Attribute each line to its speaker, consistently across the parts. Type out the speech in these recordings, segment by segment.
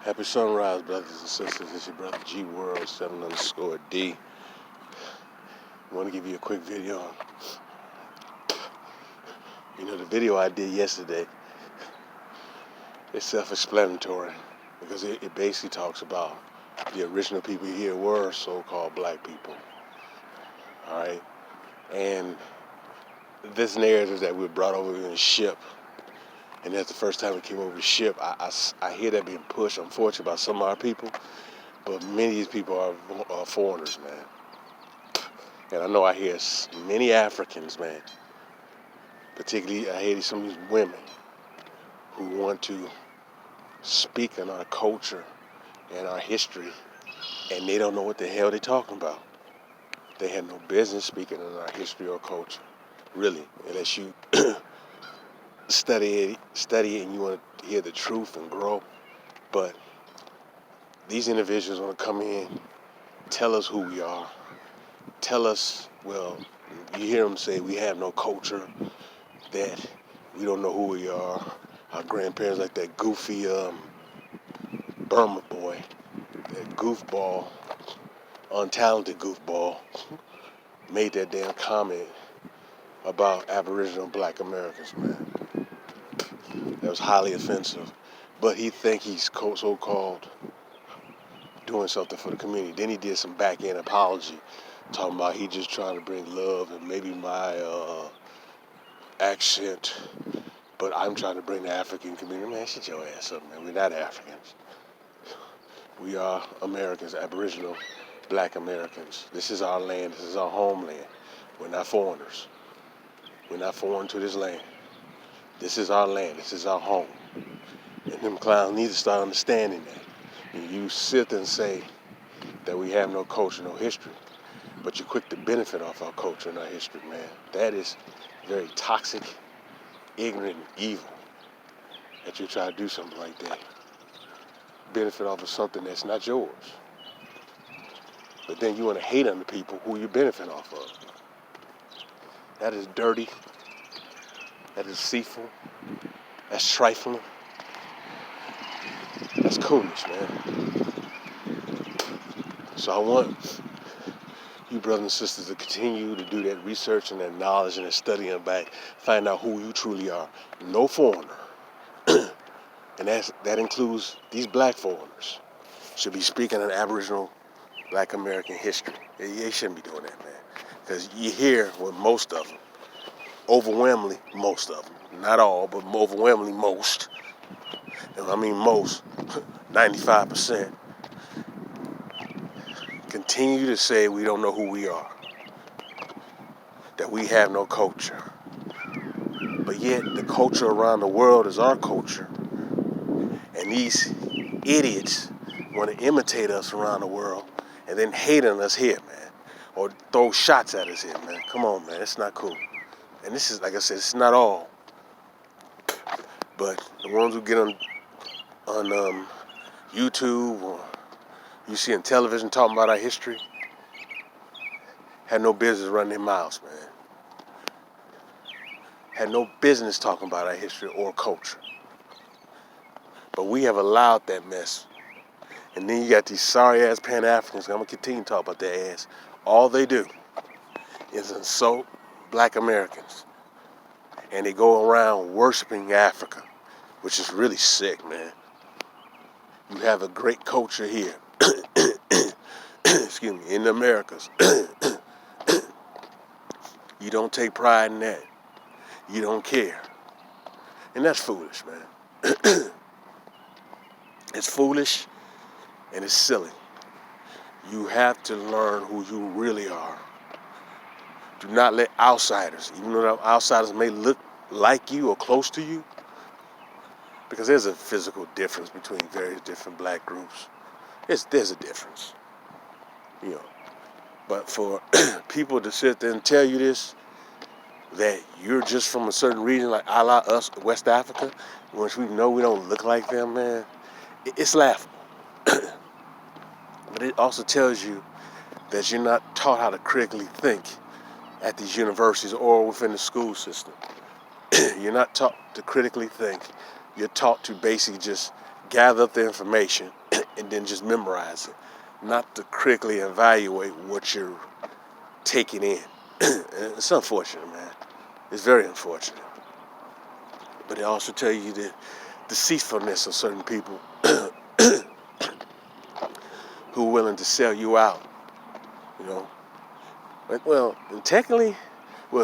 Speaker 1: Happy sunrise, brothers and sisters. It's your brother G World 7_D. I want to give you a quick video. The video I did yesterday is self-explanatory because it basically talks about the original people here were so-called black people. All right, and this narrative that we were brought over in a ship, and that's the first time we came over the ship. I hear that being pushed, unfortunately, by some of our people, but many of these people are foreigners, man. And I know I hear many Africans, man. Particularly, I hear some of these women who want to speak in our culture and our history, and they don't know what the hell they're talking about. They have no business speaking in our history or culture, really, unless you study it and you want to hear the truth and grow. But these individuals want to come in, tell us who we are, tell us, well, you hear them say we have no culture, that we don't know who we are. Our grandparents like that goofy Burma boy, that goofball, untalented goofball, made that damn comment about Aboriginal black Americans, man. That was highly offensive. But he think he's so-called doing something for the community. Then he did some back-end apology, talking about he just trying to bring love and maybe my accent, but I'm trying to bring the African community. Man, shut your ass up, man. We're not Africans. We are Americans, Aboriginal black Americans. This is our land. This is our homeland. We're not foreigners. We're not foreign to this land. This is our land. This is our home. And them clowns need to start understanding that. And you sit and say that we have no culture, no history, but you're quick to benefit off our culture and our history, man. That is very toxic, ignorant, and evil that you try to do something like that. Benefit off of something that's not yours. But then you want to hate on the people who you benefit off of. That is dirty. That is deceitful. That's trifling. That's coolish, man. So I want you brothers and sisters to continue to do that research and that knowledge and that studying back. Find out who you truly are. No foreigner. And that includes these black foreigners should be speaking in Aboriginal black American history. They shouldn't be doing that, man. Because you hear with most of them, overwhelmingly most of them, not all, but overwhelmingly most, and I mean most, 95%, continue to say we don't know who we are, that we have no culture. But yet the culture around the world is our culture. And these idiots want to imitate us around the world and then hate on us here, man. Or throw shots at us here, man. Come on, man. It's not cool. And this is, like I said, it's not all. But the ones who get on YouTube or you see on television talking about our history had no business running their mouths, man. Had no business talking about our history or culture. But we have allowed that mess. And then you got these sorry-ass Pan-Africans, I'm going to continue to talk about their ass. All they do is insult black Americans. And they go around worshiping Africa, which is really sick, man. You have a great culture here. Excuse me, in the Americas. You don't take pride in that. You don't care. And that's foolish, man. It's foolish and it's silly. You have to learn who you really are. Do not let outsiders, even though outsiders may look like you or close to you, because there's a physical difference between various different black groups. There's a difference, you know. But for people to sit there and tell you this, that you're just from a certain region, like a la us, West Africa, which we know we don't look like them, man, it's laughable. But it also tells you that you're not taught how to critically think at these universities or within the school system. You're not taught to critically think. You're taught to basically just gather up the information and then just memorize it, not to critically evaluate what you're taking in. It's unfortunate, man. It's very unfortunate. But it also tells you the deceitfulness of certain people who are willing to sell you out, you know. Well, and technically,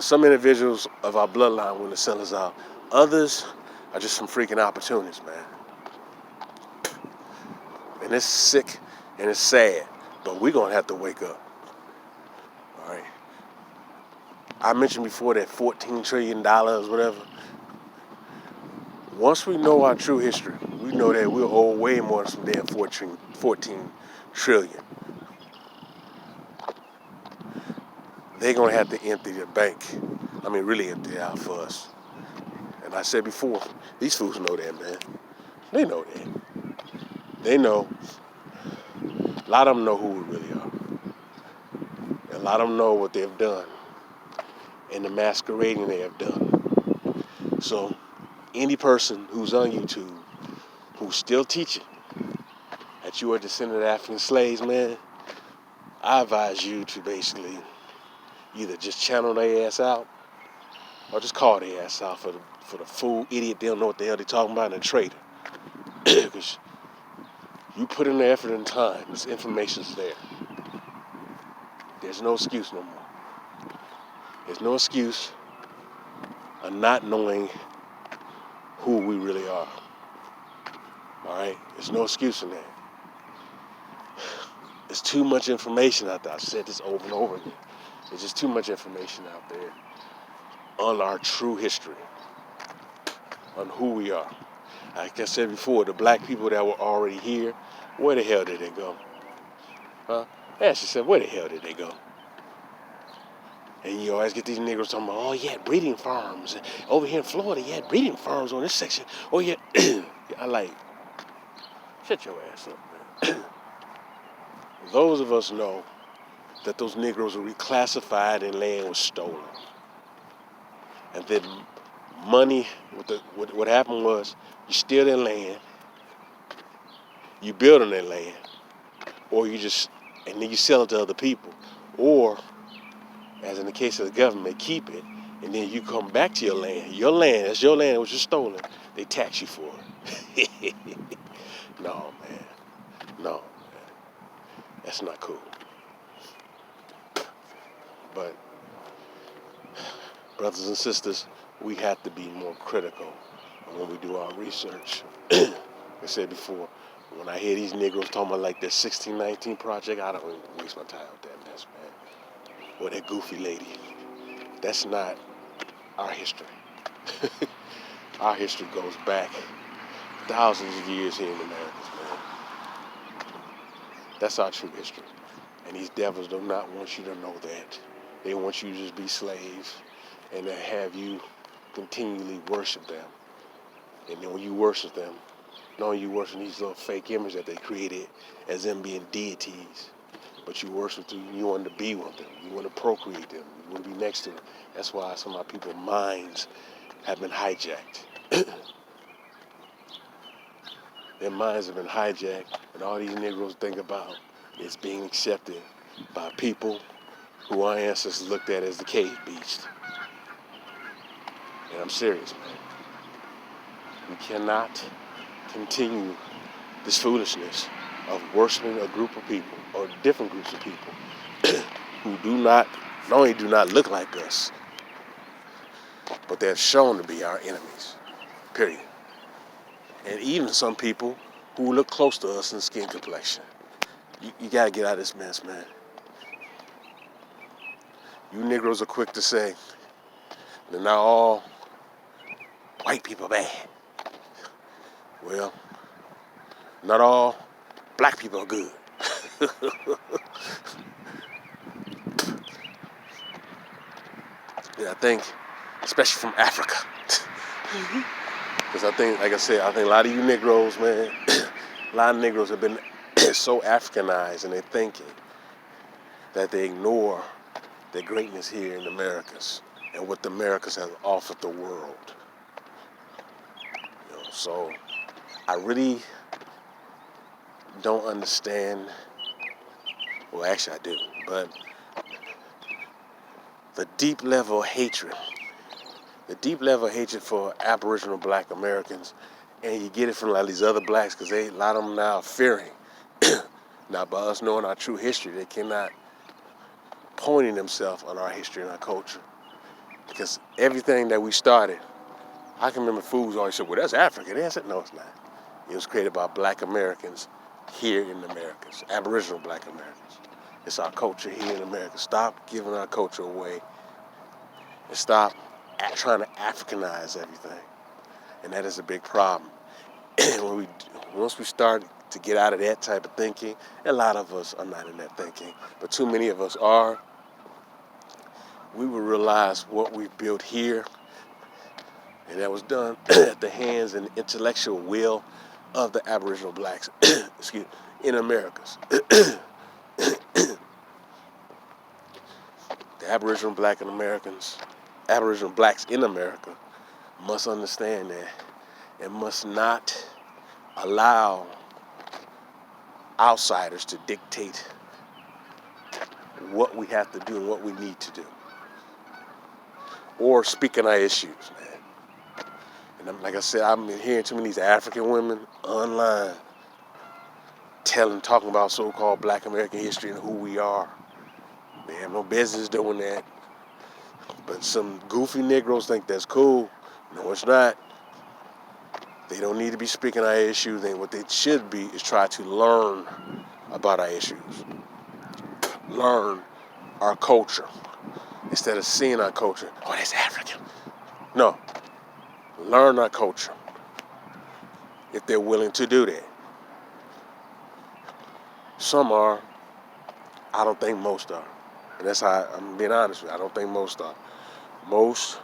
Speaker 1: some individuals of our bloodline willing to sell us out. Others are just some freaking opportunists, man. And it's sick and it's sad, but we're going to have to wake up, all right? I mentioned before that $14 trillion, whatever. Once we know our true history, we know that we'll owe way more than some damn 14 trillion. They're going to have to empty the bank. I mean, really empty it out for us. And I said before, these fools know that, man. They know that. They know. A lot of them know who we really are. And a lot of them know what they've done and the masquerading they have done. So any person who's on YouTube who's still teaching that you are a descendant of African slaves, man, I advise you to basically either just channel their ass out or just call their ass out for the fool idiot. They don't know what the hell they're talking about, and a traitor. Because you put in the effort and time, this information's there. There's no excuse no more. There's no excuse of not knowing who we really are. All right? There's no excuse in that. There's too much information out there. I've said this over and over again. There's just too much information out there on our true history, on who we are. Like I said before, the black people that were already here, where the hell did they go? Huh? I actually said, where the hell did they go? And you always get these niggas talking about, oh, yeah, breeding farms. Over here in Florida, yeah, breeding farms on this section. Oh, yeah. I like, shut your ass up, man. Those of us know that those Negroes were reclassified and land was stolen. And then money, what happened was, you steal their land, you build on their land, or and then you sell it to other people. Or, as in the case of the government, keep it, and then you come back to your land. Your land, that's your land, which was stolen. They tax you for it. No, man. No, man. That's not cool. But, brothers and sisters, we have to be more critical when we do our research. Like I said before, when I hear these Negroes talking about like this 1619 project, I don't even waste my time with that mess, man. Or that goofy lady. That's not our history. Our history goes back thousands of years here in America, man. That's our true history. And these devils do not want you to know that. They want you to just be slaves and to have you continually worship them. And then when you worship them, not only you worship these little fake images that they created as them being deities, but you worship them, you want to be with them, you want to procreate them, you want to be next to them. That's why some of our people's minds have been hijacked. Their minds have been hijacked, and all these Negroes think about is being accepted by people who our ancestors looked at as the cave beast. And I'm serious, man. We cannot continue this foolishness of worshiping a group of people, or different groups of people, who not only do not look like us, but they're shown to be our enemies, period. And even some people who look close to us in skin complexion. You gotta get out of this mess, man. You Negroes are quick to say that not all white people are bad. Well, not all black people are good. Yeah, I think, especially from Africa. Because I think, like I said, I think a lot of you Negroes, man, a lot of Negroes have been so Africanized in their thinking that they ignore their greatness here in the Americas and what the Americas have offered the world. You know, so I really don't understand, well, actually I do, but the deep level of hatred for Aboriginal Black Americans, and you get it from like these other blacks, because a lot of them now are fearing. Now, by us knowing our true history, they cannot pointing themselves on our history and our culture, because everything that we started, I can remember fools always said, well, that's African. I said, no, it's not. It was created by Black Americans here in the Americas, Aboriginal Black Americans. It's our culture here in America. Stop giving our culture away and stop trying to Africanize everything. And that is a big problem. And once we start to get out of that type of thinking, a lot of us are not in that thinking, but too many of us are, we will realize what we've built here, and that was done at the hands and intellectual will of the Aboriginal blacks in Americas. The Aboriginal blacks in America must understand that and must not allow outsiders to dictate what we have to do and what we need to do, or speak on our issues, man. And like I said, I've been hearing too many of these African women online talking about so-called Black American history and who we are. They have no business doing that. But some goofy Negroes think that's cool. No, it's not. They don't need to be speaking our issues. And what they should be is try to learn about our issues. Learn our culture. Instead of seeing our culture, oh, that's African. No. Learn our culture. If they're willing to do that. Some are. I don't think most are. And that's how I'm being honest with you. I don't think most are. Most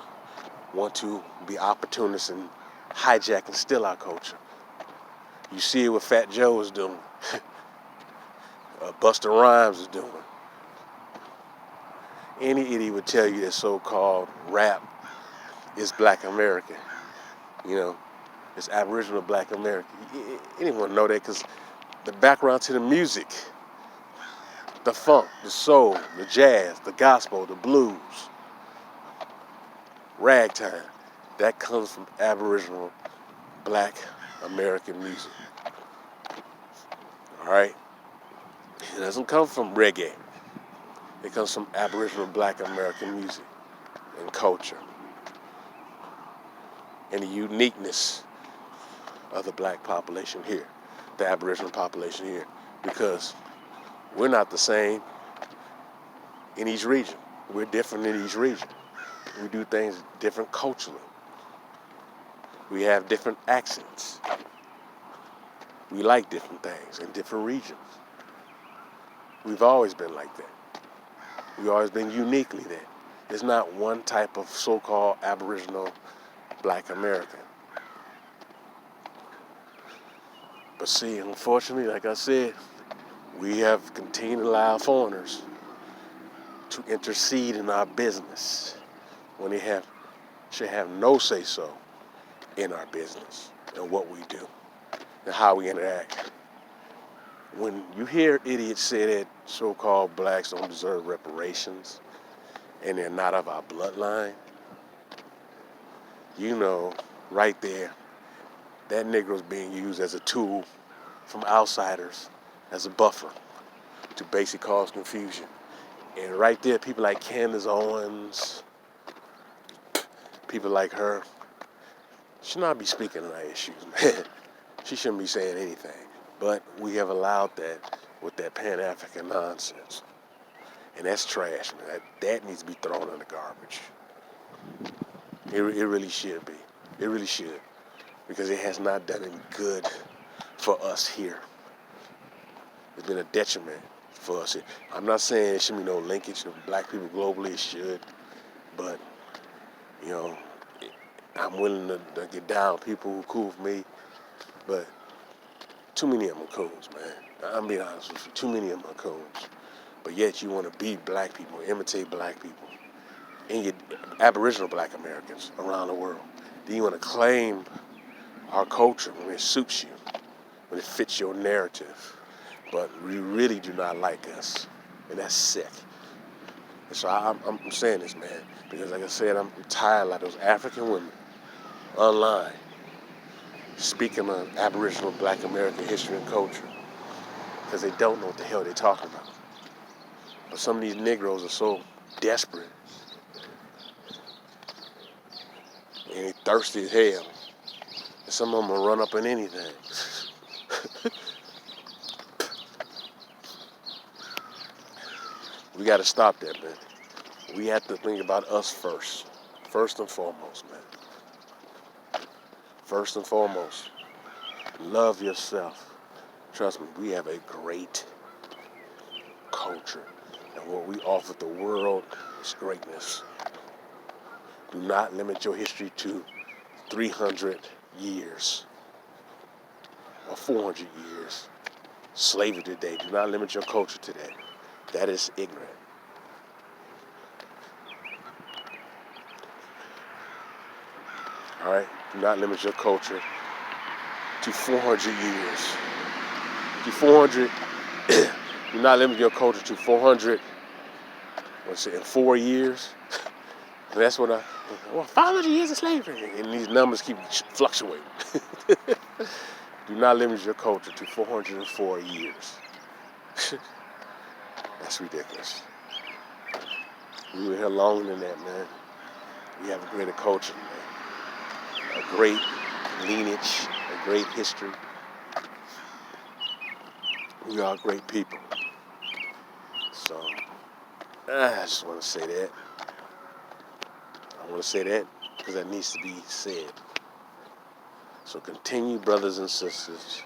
Speaker 1: want to be opportunists and hijack and steal our culture. You see it what Fat Joe is doing. Busta Rhymes is doing. Any idiot would tell you that so-called rap is Black American. You know, it's Aboriginal Black American. Anyone know that? Because the background to the music, the funk, the soul, the jazz, the gospel, the blues, ragtime, that comes from Aboriginal Black American music. All right? It doesn't come from reggae. It comes from Aboriginal Black American music and culture and the uniqueness of the black population here, the Aboriginal population here, because we're not the same in each region. We're different in each region. We do things different culturally. We have different accents. We like different things in different regions. We've always been like that. We've always been uniquely that. There's not one type of so-called Aboriginal Black American. But see, unfortunately, like I said, we have continued to allow foreigners to intercede in our business when they should have no say-so in our business and what we do and how we interact. When you hear idiots say that so-called blacks don't deserve reparations and they're not of our bloodline, you know right there that Negro's being used as a tool from outsiders as a buffer to basically cause confusion. And right there, people like Candace Owens, people like her, should not be speaking on our issues, man. She shouldn't be saying anything. But we have allowed that with that Pan-African nonsense. And that's trash, man. That needs to be thrown in the garbage. It really should be. It really should. Because it has not done any good for us here. It's been a detriment for us here. I'm not saying there should be no linkage to black people globally. It should. But, you know, I'm willing to get down with people who are cool with me. But too many of them are coons, man. I'm being honest with you. Too many of them are coons. But yet you want to be black people, imitate black people, and you Aboriginal Black Americans around the world. Then you want to claim our culture when it suits you, when it fits your narrative. but we really do not like us, and that's sick. And so I'm saying this, man, because like I said, I'm tired of like those African women online speaking on Aboriginal Black American history and culture because they don't know what the hell they're talking about. But some of these Negroes are so desperate and they thirsty as hell. And some of them will run up on anything. We got to stop that, man. We have to think about us first. First and foremost, man. First and foremost, love yourself. Trust me, we have a great culture. And what we offer the world is greatness. Do not limit your history to 300 years or 400 years. Slavery today. Do not limit your culture today. That is ignorant. All right? Do not limit your culture to 400 years. To 400, do not limit your culture to 400, what's it, in 4 years? And that's what 500 years of slavery. And these numbers keep fluctuating. Do not limit your culture to 404 years. That's ridiculous. We were here longer than that, man. We have a greater culture, man. A great lineage, a great history. We are great people. So, I just want to say that. I want to say that because that needs to be said. So continue, brothers and sisters,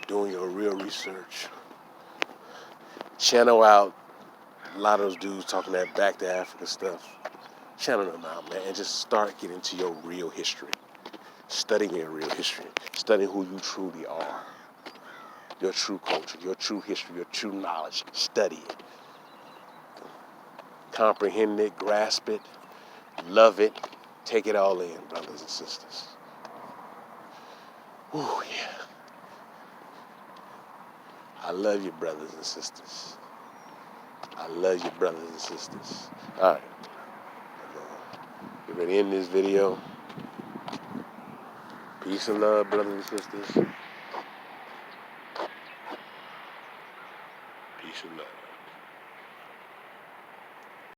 Speaker 1: doing your real research. Channel out a lot of those dudes talking that back to Africa stuff. Channel them out, man, and just start getting to your real history. Studying your real history. Studying who you truly are. Your true culture, your true history, your true knowledge. Study it. Comprehend it, grasp it, love it. Take it all in, brothers and sisters. Ooh, yeah. I love you, brothers and sisters. I love you, brothers and sisters. All right. Get ready to end this video. Peace and love, brothers and sisters.